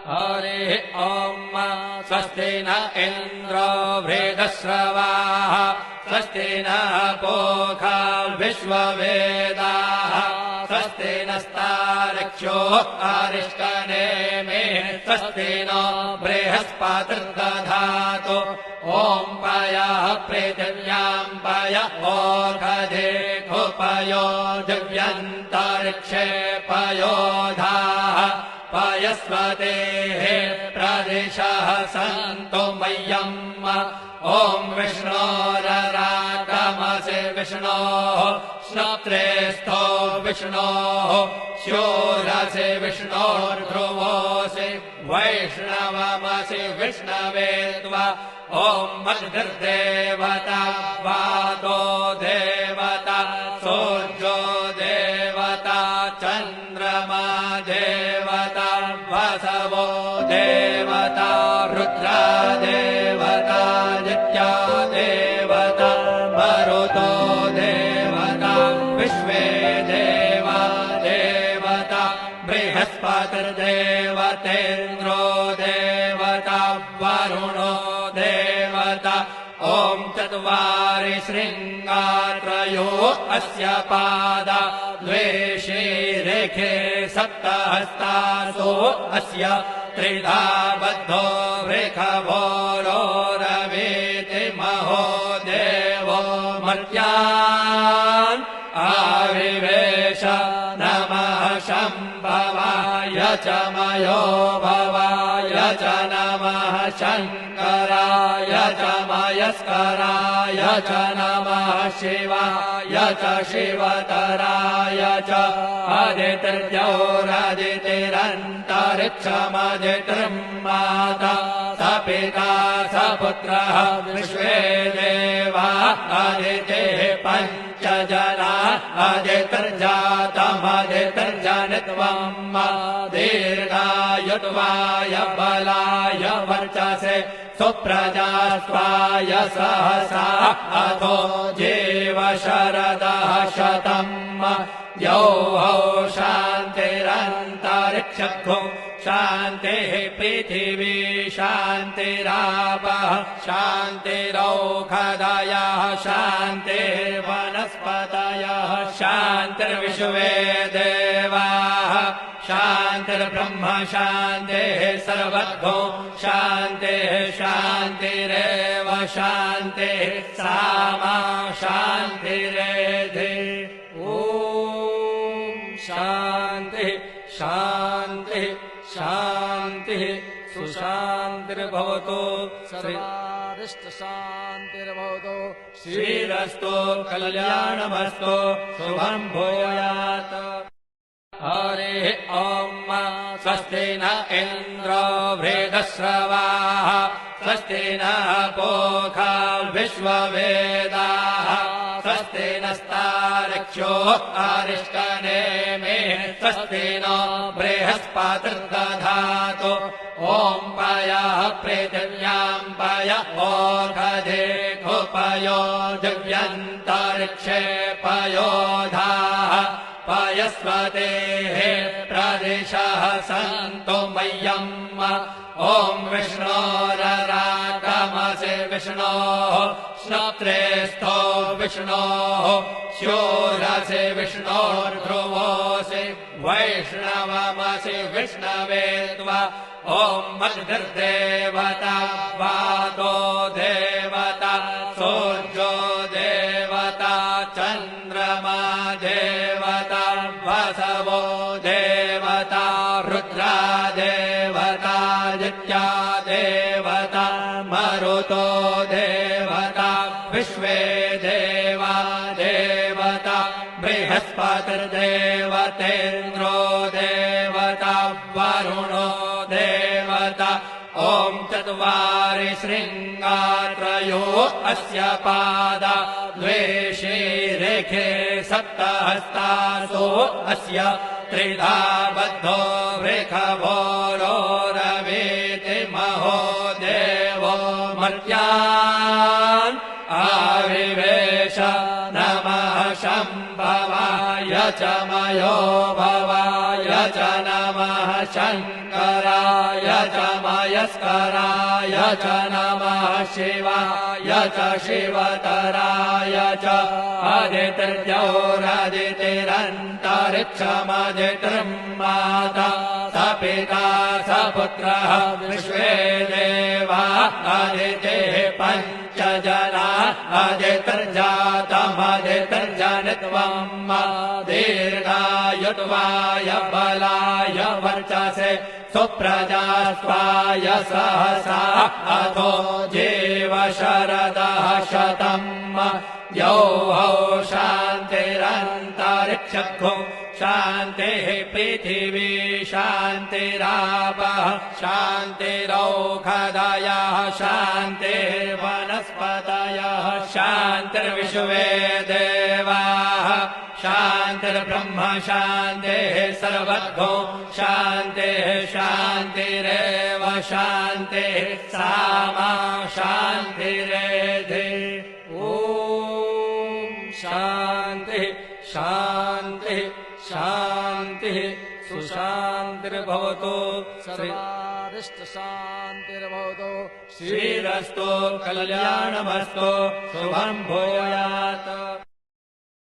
हरिः ॐ स्वस्ति न इन्द्रो वृद्धश्रवाः स्वस्ति नः पूषा विश्ववेदाः स्वस्ति नस्तार्क्ष्यो अरिष्टनेमिः स्वस्ति नो बृहस्पतिर्दधातु ॐ पयः पृथिव्यां पय ओषधेषु पयो दिव्यन्तरिक्षे पयोधाः पयस्वतेः प्रदिशः सन्तु मह्यम् ॐ विष्णोररागमसि विष्णोः श्रोत्रेस्थो विष्णोः शूरसि विष्णोर्ध्रुवोऽसि वैष्णवमसि विष्णवे त्वा ॐ मद्भिर्देवता वातो देवता सूर्यो देवता चन्द्रमा देवता वसवो देवता रुद्रा देवता नित्या देवता मरुतो देवता विश्वे देवा देवता बृहस्पतिर्देवतेन्द्रो देवता वरुणो देवता ॐ चत्वारि शृङ्गात्रयो अस्य पादा द्वे शीरेखे सप्तहस्तासो अस्य त्रिधा बद्धो वृषभोरोरवीति महो देवो मर्त्यान् आविवेश नमः शम्भवाय च मयो भवाय च नमः शङ्कराय च मयस्कराय च नमः शिवाय च शिवतराय च अदितिर्जौरदितिरन्तरिक्षमदितिर्माता स पिता स पुत्रः विश्वे देवा अदितिः पञ्चजना अदितिर्जातमदितिर्जनित्वम् दीर्घायुत्वाय बलाय वर्चसे सुप्रजास्वाय सहसा अथो जीव शरदः शतम् यौः शान्तिरन्तरिक्षो शान्तिः पृथिवी शान्तिरापः शान्तिरौषधयः शान्तिर्वनस्पतयः शान्तिर्विश्वे देवाः शान्तिर्ब्रह्म शान्तिः सर्वतो शान्तिः शान्तिरेव शान्तिः सामा शान्तिरेधि ॐ शान्तिः शान्तिः शान्तिः सुशान्तिर्भवतु सर्वारिष्टशान्तिर्भवतु श्रीरस्तु कल्याणमस्तु शुभम् भूयात् हरिः ॐ स्वस्ति न इन्द्रो वृद्धश्रवाः स्वस्ति नः पूषा विश्ववेदाः स्वस्ति नस्तार्क्ष्यो अरिष्टनेमिः स्वस्ति नो बृहस्पतिर्दधातु ॐ पयः पृथिव्यां पय ओषधेषु पयो दिव्यन्तरिक्षे पयोधाः पयस्वतेः प्रदिशः सन्तु मह्यम् ॐ विष्णोररागमसि विष्णोः श्रोत्रेस्थो विष्णोः शूरसि विष्णोर्ध्रुवोऽसि वैष्णवमसि विष्णवे त्वा ॐ मद्भिर्देवता वातो देवता सूर्यो देवता चन्द्रमा देवता वसवो देवता रुद्रा देवता नित्या देवता मरुतो देवता विश्वे देवा देवता बृहस्पतिर्देवतेन्द्रो देवता वरुणो देवता ॐ चत्वारि शृङ्गात्रयो अस्य पादा द्वे शीरेखे सप्तहस्तासो अस्य त्रिधा बद्धो वृषभोरोरवीति महो देवो मर्त्यान् आविवेश नमः शम्भवाय च मयो भवाय च नमः शङ्कराय च मयस्कराय च नमः शिवाय च शिवतराय च आदितिर्द्यौरादितिरन्तरिक्षमदितिर्माता स पिता स पुत्रः विश्वे देवा आदितेः पञ्च जना आदितिर्जातमदितिर्जनित्वम् दीर्घायुत्वाय बलाय वर्चसे सुप्रजास्वाय सहसा अथो जीव शरदः शतम् यौः शान्तिरन्तरिक्षो शान्तिः पृथिवी शान्तिरापः शान्तिरौषधयः शान्तिर्वनस्पतयः शान्तिर्विश्वे देवाः शान्तिर्ब्रह्म शान्तिः सर्वतो शान्तिः शान्तिरेव शान्तिः सामा शान्तिरेधि ॐ शान्तिः शान्तिः शान्तिः सुशान्तिर्भवतु सर्वारिष्टशान्तिर्भवतु श्रीरस्तु कल्याणमस्तु शुभं भूयात्।